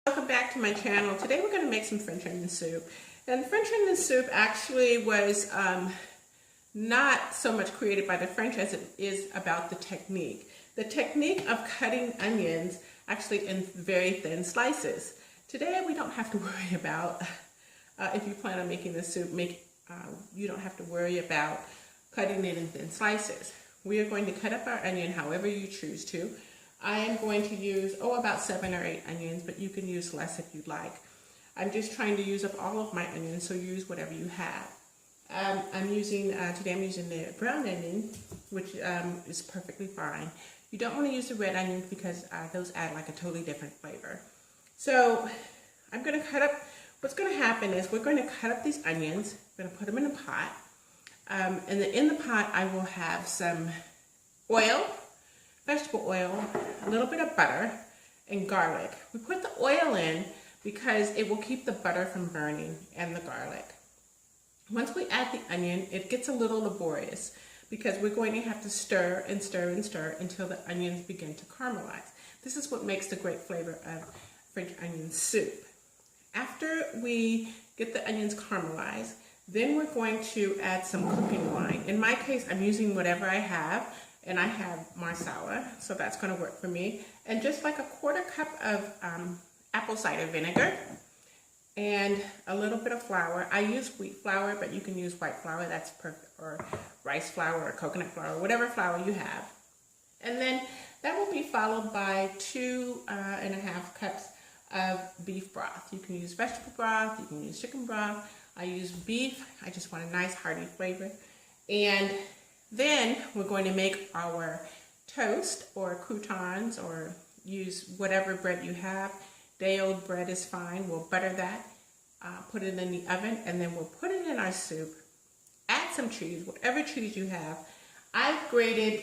Welcome back to my channel. Today we're going to make some French onion soup. And French onion soup actually was not so much created by the French as it is about the technique. The technique of cutting onions actually in very thin slices. Today we don't have to worry about, if you plan on making the soup, you don't have to worry about cutting it in thin slices. We are going to cut up our onion however you choose to. I am going to use, about 7 or 8 onions, but you can use less if you'd like. I'm just trying to use up all of my onions, so use whatever you have. Today I'm using the brown onion, which is perfectly fine. You don't want to use the red onions because those add like a totally different flavor. So I'm going to cut up, what's going to happen is we're going to cut up these onions, I'm going to put them in a pot, and then in the pot I will have some oil, vegetable oil, a little bit of butter, and garlic. We put the oil in because it will keep the butter from burning and the garlic. Once we add the onion, it gets a little laborious because we're going to have to stir and stir and stir until the onions begin to caramelize. This is what makes the great flavor of French onion soup. After we get the onions caramelized, then we're going to add some cooking wine. In my case, I'm using whatever I have. And I have Marsala, so that's going to work for me. And just like a 1/4 cup of apple cider vinegar and a little bit of flour. I use wheat flour, but you can use white flour, that's perfect, or rice flour or coconut flour, whatever flour you have. And then that will be followed by 2.5 cups of beef broth. You can use vegetable broth, you can use chicken broth. I use beef, I just want a nice hearty flavor. And then we're going to make our toast or croutons, or use whatever bread you have. Day-old bread is fine. We'll butter that, put it in the oven, and then we'll put it in our soup. Add some cheese, whatever cheese you have. I've grated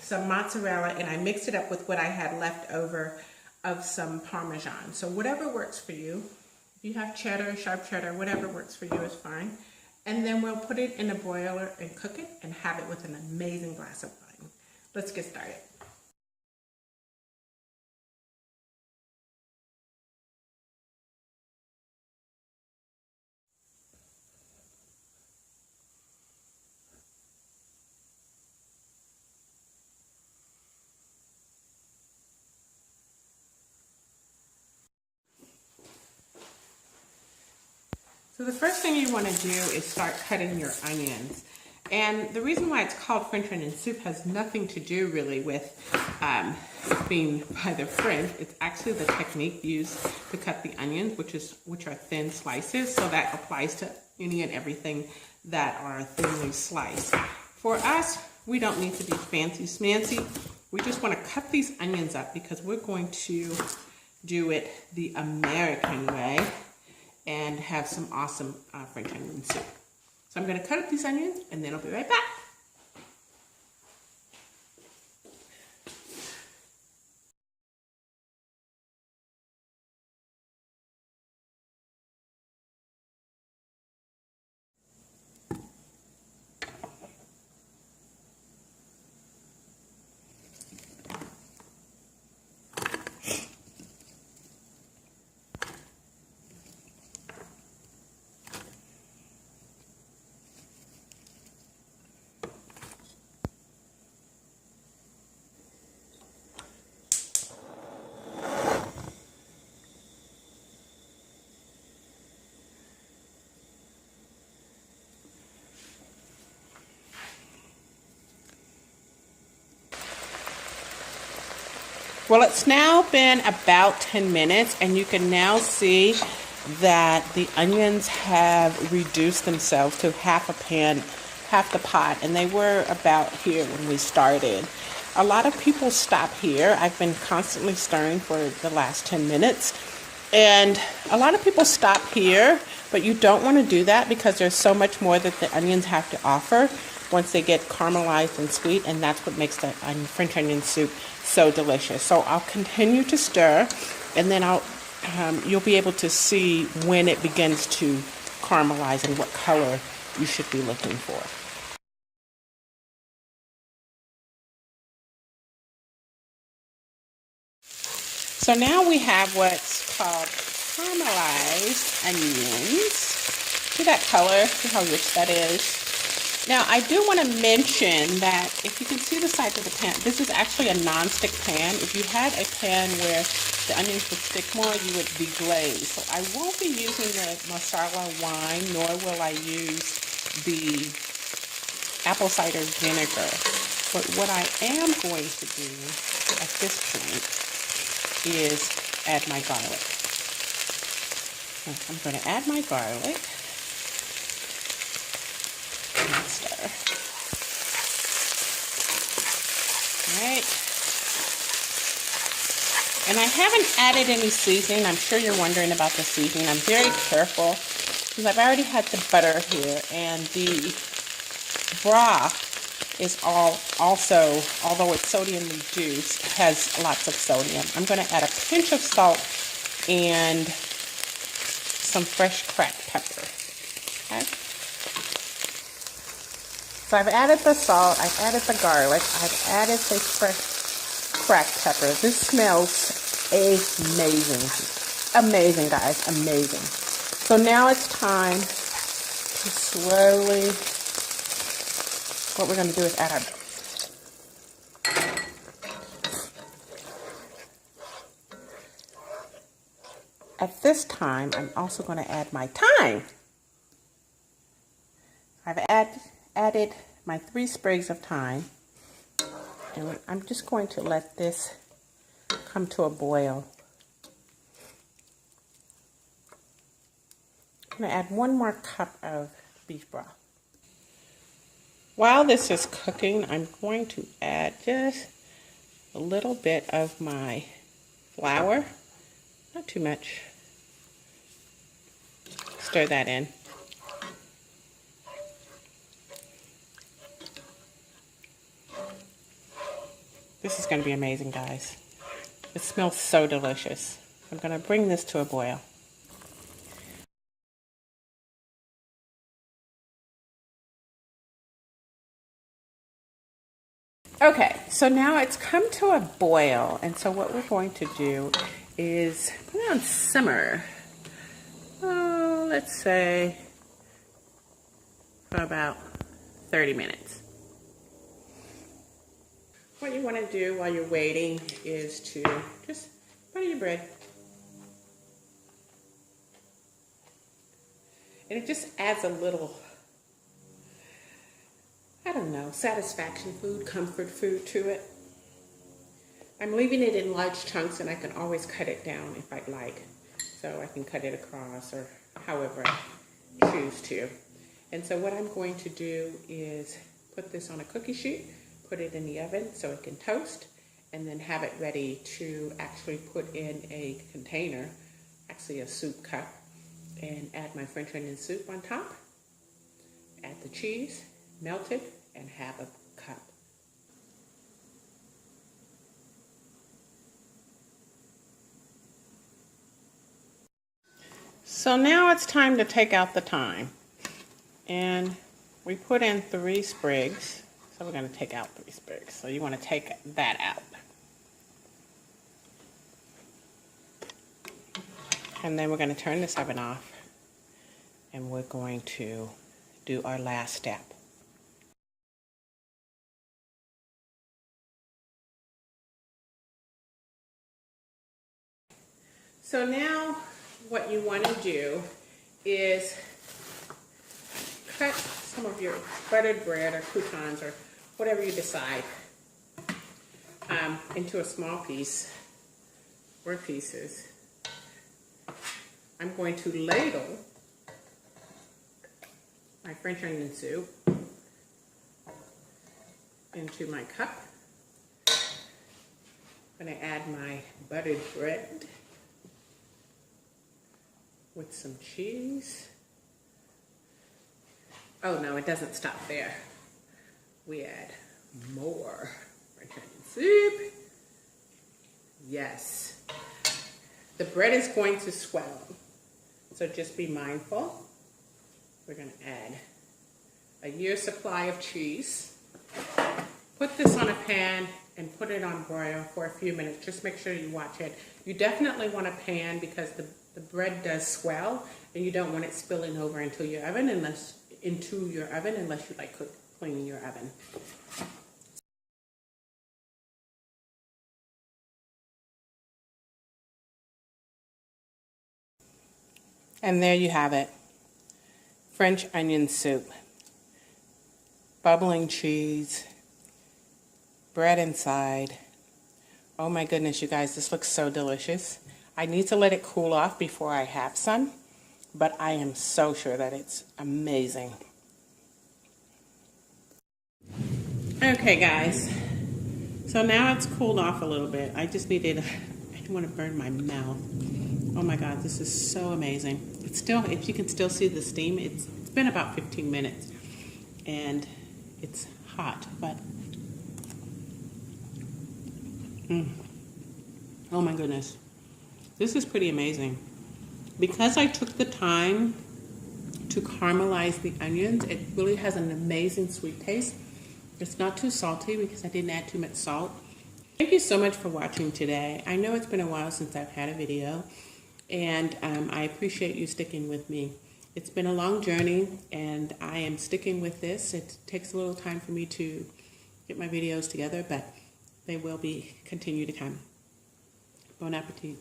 some mozzarella and I mixed it up with what I had left over of some Parmesan. So whatever works for you. If you have cheddar, sharp cheddar, whatever works for you is fine. And then we'll put it in a broiler and cook it and have it with an amazing glass of wine. Let's get started. So the first thing you want to do is start cutting your onions. And the reason why it's called French onion soup has nothing to do really with being by the French. It's actually the technique used to cut the onions, which are thin slices. So that applies to any and everything that are thinly sliced. For us, we don't need to be fancy smancy. We just want to cut these onions up because we're going to do it the American way and have some awesome French onion soup. So I'm going to cut up these onions and then I'll be right back. Well, it's now been about 10 minutes and you can now see that the onions have reduced themselves to half the pot, and they were about here when we started. A lot of people stop here. I've been constantly stirring for the last 10 minutes, and a lot of people stop here, but you don't want to do that because there's so much more that the onions have to offer once they get caramelized and sweet, and that's what makes the French onion soup so delicious. So I'll continue to stir, and then you'll be able to see when it begins to caramelize and what color you should be looking for. So now we have what's called caramelized onions. See that color? See how rich that is? Now, I do want to mention that if you can see the sides of the pan, this is actually a non-stick pan. If you had a pan where the onions would stick more, you would deglaze. So I won't be using the Mozzarella wine, nor will I use the apple cider vinegar. But what I am going to do at this point is add my garlic. So I'm going to add my garlic. And stir. Alright. And I haven't added any seasoning. I'm sure you're wondering about the seasoning. I'm very careful because I've already had the butter here, and the broth is also, although it's sodium reduced, has lots of sodium. I'm going to add a pinch of salt and some fresh cracked pepper. Okay. So I've added the salt, I've added the garlic, I've added the fresh cracked pepper. This smells amazing. Amazing, guys, amazing. So now it's time to slowly, what we're going to do is add our, at this time, I'm also going to add my thyme. I've added my 3 sprigs of thyme, and I'm just going to let this come to a boil. I'm going to add 1 more cup of beef broth. While this is cooking, I'm going to add just a little bit of my flour, not too much. Stir that in. This is going to be amazing, guys. It smells so delicious. I'm going to bring this to a boil. Okay, so now it's come to a boil, and so what we're going to do is put it on simmer. Oh, let's say for about 30 minutes. What you want to do while you're waiting is to just butter your bread. And it just adds a little, I don't know, satisfaction food, comfort food to it. I'm leaving it in large chunks, and I can always cut it down if I'd like. So I can cut it across or however I choose to. And so what I'm going to do is put this on a cookie sheet, put it in the oven so it can toast, and then have it ready to actually put in a container, actually a soup cup, and add my French onion soup on top, add the cheese, melt it, and have a cup. So now it's time to take out the thyme, and we put in 3 sprigs. So we're going to take out 3 sprigs. So you want to take that out. And then we're going to turn this oven off, and we're going to do our last step. So now what you want to do is cut some of your buttered bread or croutons or whatever you decide into a small piece or pieces. I'm going to ladle my French onion soup into my cup. I'm going to add my buttered bread with some cheese. Oh no, it doesn't stop there. We add more French onion soup. Yes. The bread is going to swell, so just be mindful. We're going to add a year's supply of cheese. Put this on a pan and put it on broil for a few minutes. Just make sure you watch it. You definitely want a pan because the bread does swell, and you don't want it spilling over into your oven unless you like cleaning your oven. And there you have it. French onion soup. Bubbling cheese. Bread inside. Oh my goodness, you guys, this looks so delicious. I need to let it cool off before I have some, but I am so sure that it's amazing. Okay guys, so now it's cooled off a little bit. I didn't want to burn my mouth. Oh my God, this is so amazing. It's still, if you can still see the steam, it's been about 15 minutes and it's hot, but oh my goodness. This is pretty amazing. Because I took the time to caramelize the onions, it really has an amazing sweet taste. It's not too salty because I didn't add too much salt. Thank you so much for watching today. I know it's been a while since I've had a video, and I appreciate you sticking with me. It's been a long journey, and I am sticking with this. It takes a little time for me to get my videos together, but they will continue to come. Bon appetit.